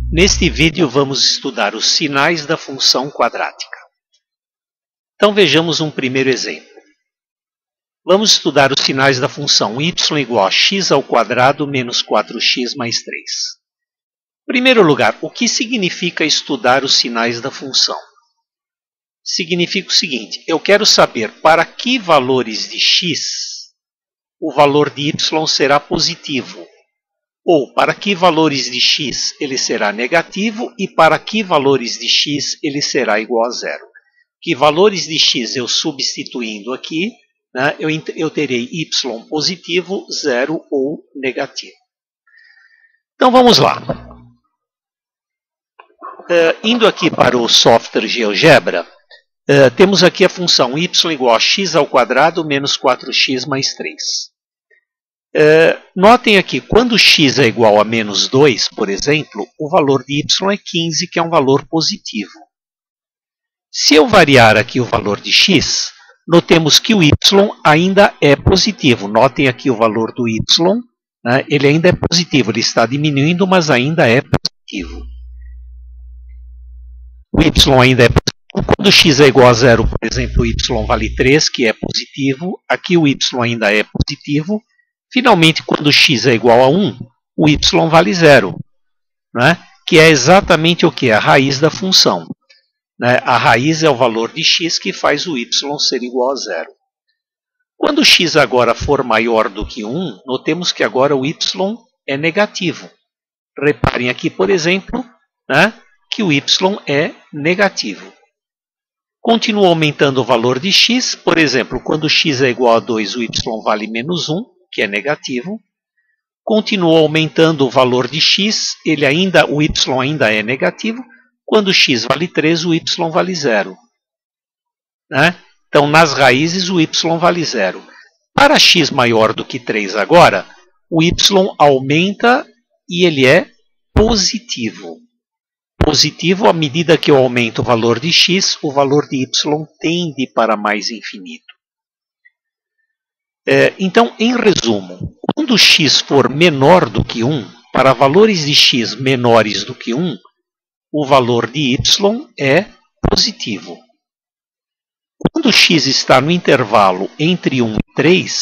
Neste vídeo vamos estudar os sinais da função quadrática. Então vejamos um primeiro exemplo. Vamos estudar os sinais da função y igual a x ao quadrado menos 4x mais 3. Em primeiro lugar, o que significa estudar os sinais da função? Significa o seguinte: eu quero saber para que valores de x o valor de y será positivo. Ou para que valores de x ele será negativo e para que valores de x ele será igual a zero. Que valores de x eu substituindo aqui, né, eu terei y positivo, zero ou negativo. Então vamos lá. Indo aqui para o software GeoGebra, temos aqui a função y igual a x ao quadrado menos 4x mais 3. Notem aqui, quando x é igual a menos 2, por exemplo, o valor de y é 15, que é um valor positivo. Se eu variar aqui o valor de x, notemos que o y ainda é positivo. Notem aqui o valor do y, né, ele ainda é positivo, ele está diminuindo, mas ainda é positivo. O y ainda é positivo. Quando x é igual a zero, por exemplo, o y vale 3, que é positivo. Aqui o y ainda é positivo. Finalmente, quando x é igual a 1, o y vale zero, né? Que é exatamente o que? A raiz da função. Né? A raiz é o valor de x que faz o y ser igual a zero. Quando x agora for maior do que 1, notemos que agora o y é negativo. Reparem aqui, por exemplo, né, que o y é negativo. Continua aumentando o valor de x. Por exemplo, quando x é igual a 2, o y vale menos 1. Que é negativo, continua aumentando o valor de x, o y ainda é negativo, quando x vale 3, o y vale zero. Né? Então, nas raízes, o y vale zero. Para x maior do que 3 agora, o y aumenta e ele é positivo. Positivo, à medida que eu aumento o valor de x, o valor de y tende para mais infinito. Então, em resumo, quando x for menor do que 1, para valores de x menores do que 1, o valor de y é positivo. Quando x está no intervalo entre 1 e 3,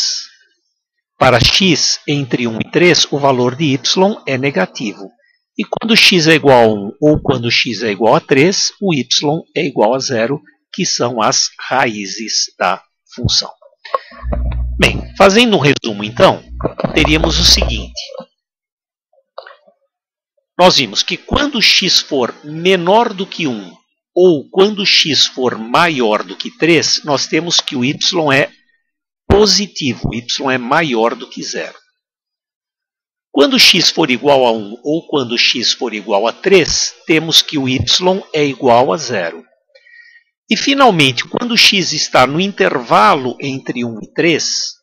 para x entre 1 e 3, o valor de y é negativo. E quando x é igual a 1 ou quando x é igual a 3, o y é igual a zero, que são as raízes da função. Bem, fazendo um resumo então, teríamos o seguinte. Nós vimos que quando x for menor do que 1 ou quando x for maior do que 3, nós temos que o y é positivo, o y é maior do que zero. Quando x for igual a 1 ou quando x for igual a 3, temos que o y é igual a zero. E, finalmente, quando x está no intervalo entre 1 e 3,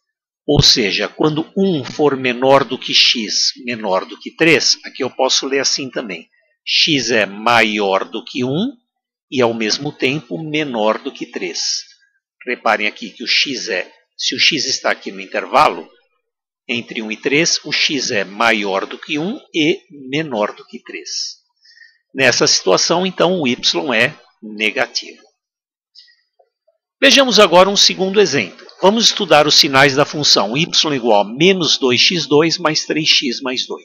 ou seja, quando 1 for menor do que x, menor do que 3, aqui eu posso ler assim também. X é maior do que 1 e, ao mesmo tempo, menor do que 3. Reparem aqui que se o x está aqui no intervalo entre 1 e 3, o x é maior do que 1 e menor do que 3. Nessa situação, então, o y é negativo. Vejamos agora um segundo exemplo. Vamos estudar os sinais da função y igual a menos 2x2 mais 3x mais 2.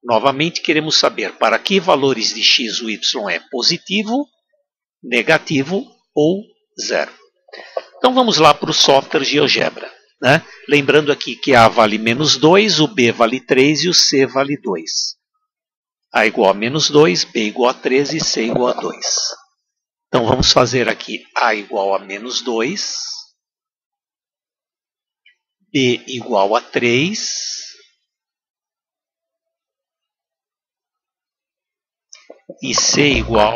Novamente, queremos saber para que valores de x o y é positivo, negativo ou zero. Então vamos lá para o software GeoGebra. Né? Lembrando aqui que A vale menos 2, o B vale 3 e o C vale 2. A igual a menos 2, B igual a 3 e C igual a 2. Então, vamos fazer aqui A igual a menos 2, B igual a 3, e C igual,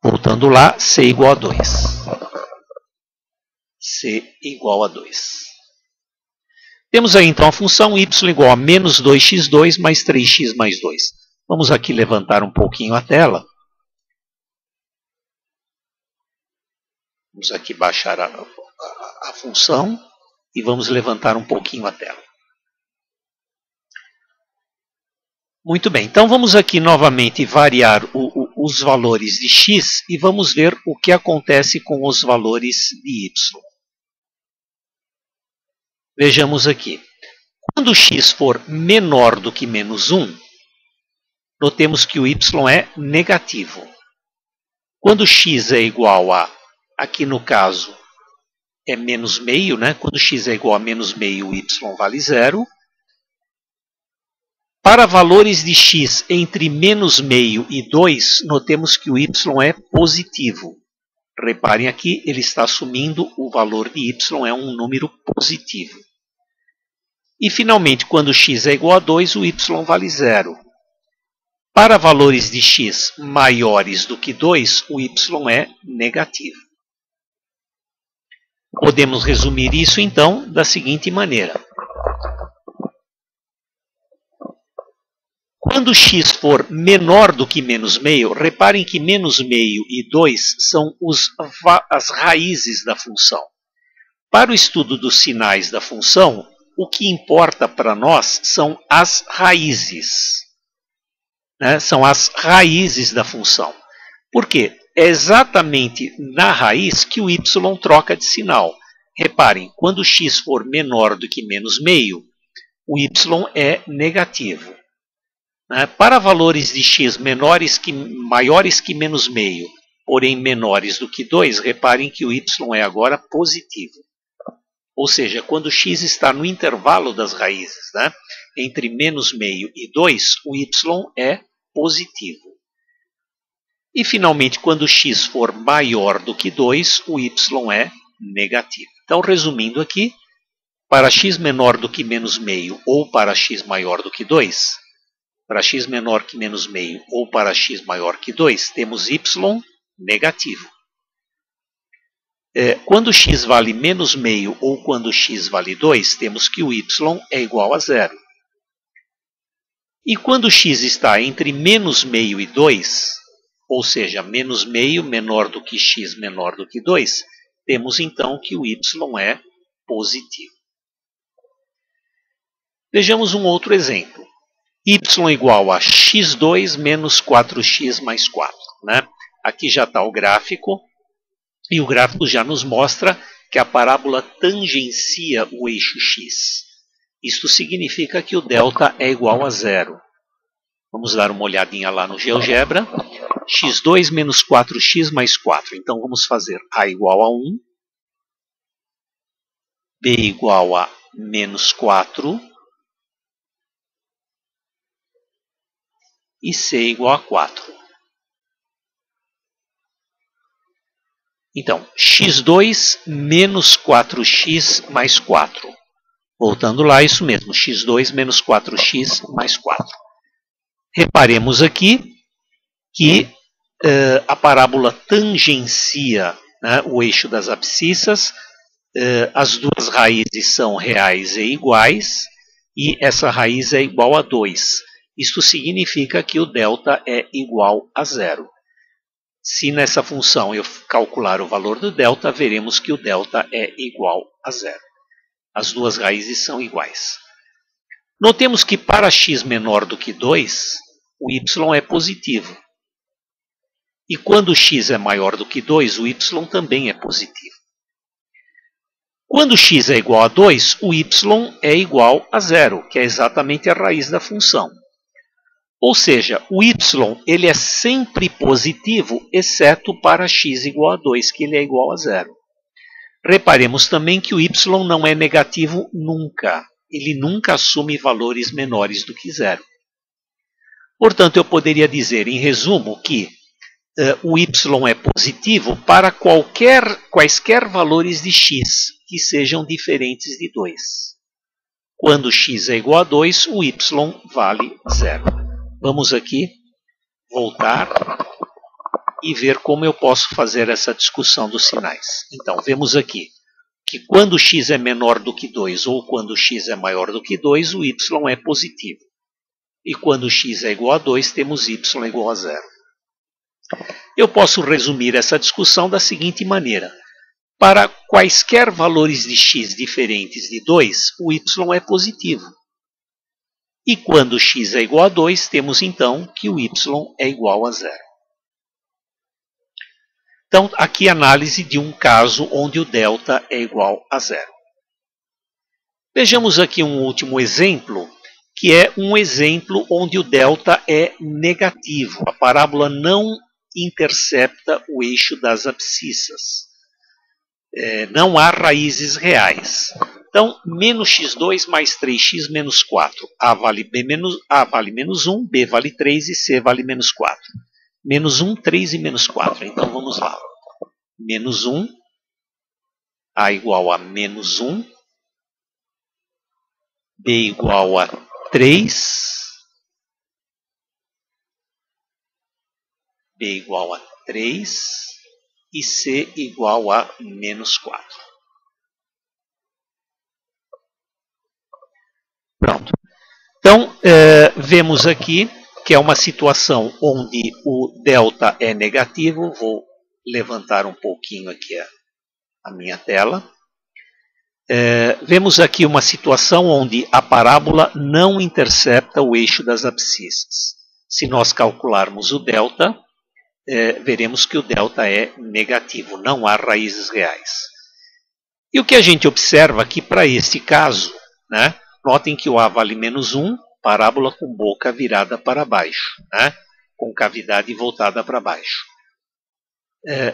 voltando lá, C igual a 2. C igual a 2. Temos aí, então, a função y igual a menos 2x2 mais 3x mais 2. Vamos aqui levantar um pouquinho a tela. Vamos aqui baixar a função e vamos levantar um pouquinho a tela. Muito bem, então vamos aqui novamente variar os valores de x e vamos ver o que acontece com os valores de y. Vejamos aqui. Quando x for menor do que menos 1, notemos que o y é negativo. Quando x é igual a, aqui no caso, é menos meio, né? Quando x é igual a menos meio, o y vale 0. Para valores de x entre menos meio e 2, notemos que o y é positivo. Reparem aqui, ele está assumindo o valor de y é um número positivo. E finalmente, quando x é igual a 2, o y vale 0. Para valores de x maiores do que 2, o y é negativo. Podemos resumir isso, então, da seguinte maneira. Quando x for menor do que menos meio, reparem que menos meio e 2 são as raízes da função. Para o estudo dos sinais da função, o que importa para nós são as raízes. Né? São as raízes da função. Por quê? É exatamente na raiz que o y troca de sinal. Reparem, quando x for menor do que menos meio, o y é negativo. Para valores de x maiores que menos meio, porém menores do que 2, reparem que o y é agora positivo. Ou seja, quando x está no intervalo das raízes, né, entre menos meio e 2, o y é positivo. E finalmente, quando x for maior do que 2, o y é negativo. Então, resumindo aqui, para x menor do que menos meio ou para x maior do que 2, para x menor que menos meio ou para x maior que 2, temos y negativo. Quando x vale menos meio ou quando x vale 2, temos que o y é igual a 0. E quando x está entre menos meio e 2, ou seja, menos meio menor do que x menor do que 2, temos então que o y é positivo. Vejamos um outro exemplo. Y igual a x2 menos 4x mais 4. Né? Aqui já está o gráfico, e o gráfico já nos mostra que a parábola tangencia o eixo x. Isto significa que o delta é igual a 0. Vamos dar uma olhadinha lá no GeoGebra. x2 menos 4x mais 4. Então vamos fazer a igual a 1, b igual a menos 4, e c igual a 4. Então, x2 menos 4x mais 4. Voltando lá, isso mesmo, x2 menos 4x mais 4. Reparemos aqui que a parábola tangencia, né, o eixo das abscissas, as duas raízes são reais e iguais, e essa raiz é igual a 2. Isto significa que o delta é igual a 0. Se nessa função eu calcular o valor do delta, veremos que o delta é igual a 0. As duas raízes são iguais. Notemos que para x menor do que 2, o y é positivo. E quando x é maior do que 2, o y também é positivo. Quando x é igual a 2, o y é igual a 0, que é exatamente a raiz da função. Ou seja, o y ele é sempre positivo, exceto para x igual a 2, que ele é igual a 0. Reparemos também que o y não é negativo nunca. Ele nunca assume valores menores do que 0. Portanto, eu poderia dizer, em resumo, que o y é positivo para quaisquer valores de x que sejam diferentes de 2. Quando x é igual a 2, o y vale 0. Vamos aqui voltar e ver como eu posso fazer essa discussão dos sinais. Então, vemos aqui que quando x é menor do que 2 ou quando x é maior do que 2, o y é positivo. E quando x é igual a 2, temos y igual a 0. Eu posso resumir essa discussão da seguinte maneira. Para quaisquer valores de x diferentes de 2, o y é positivo. E quando x é igual a 2, temos então que o y é igual a 0. Então, aqui a análise de um caso onde o delta é igual a 0. Vejamos aqui um último exemplo, que é um exemplo onde o delta é negativo. A parábola não intercepta o eixo das abscissas. Não há raízes reais. Então, menos x2 mais 3x menos 4. A vale menos 1, B vale 3 e C vale menos 4. Menos 1, 3 e menos 4. Então, vamos lá. Menos 1, A igual a menos 1. B igual a 3. B igual a 3. E C igual a menos 4. Pronto. Então, vemos aqui que é uma situação onde o delta é negativo. Vou levantar um pouquinho aqui a minha tela. Vemos aqui uma situação onde a parábola não intercepta o eixo das abscissas. Se nós calcularmos o delta, veremos que o delta é negativo, não há raízes reais. E o que a gente observa aqui para este caso, né? Notem que o A vale menos 1, parábola com boca virada para baixo, né? Com cavidade voltada para baixo.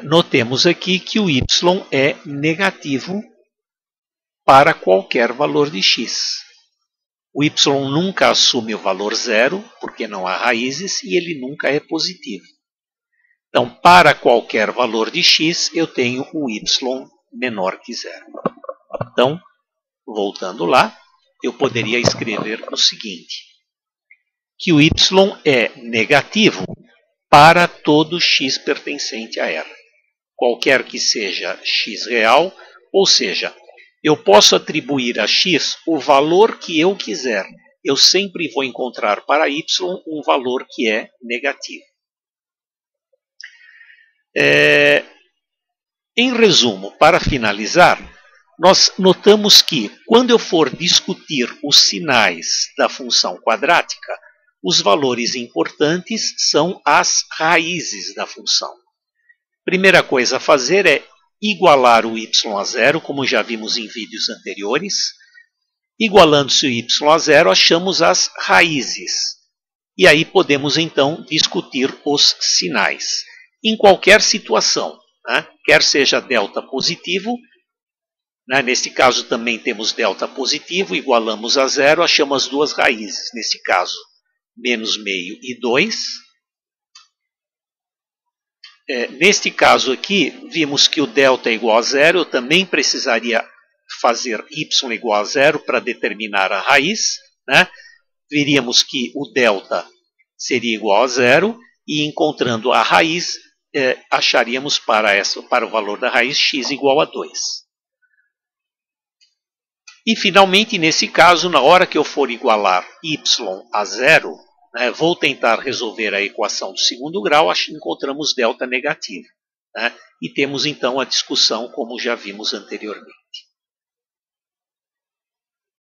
Notemos aqui que o y é negativo para qualquer valor de x. O y nunca assume o valor zero, porque não há raízes, e ele nunca é positivo. Então, para qualquer valor de x, eu tenho o y menor que zero. Então, voltando lá, eu poderia escrever o seguinte, que o y é negativo para todo x pertencente a R. Qualquer que seja x real, ou seja, eu posso atribuir a x o valor que eu quiser. Eu sempre vou encontrar para y um valor que é negativo. Em resumo, para finalizar, nós notamos que quando eu for discutir os sinais da função quadrática, os valores importantes são as raízes da função. Primeira coisa a fazer é igualar o y a zero, como já vimos em vídeos anteriores. Igualando-se o y a zero, achamos as raízes. E aí podemos então discutir os sinais. Em qualquer situação, né? Quer seja delta positivo, né? Neste caso também temos delta positivo, igualamos a zero, achamos as duas raízes. Neste caso, menos meio e 2. Neste caso aqui, vimos que o delta é igual a zero. Eu também precisaria fazer y igual a zero para determinar a raiz, né? Veríamos que o delta seria igual a zero e encontrando a raiz, acharíamos para o valor da raiz x igual a 2. E finalmente, nesse caso, na hora que eu for igualar y a zero, né, vou tentar resolver a equação do segundo grau, encontramos delta negativo. Né, e temos então a discussão como já vimos anteriormente.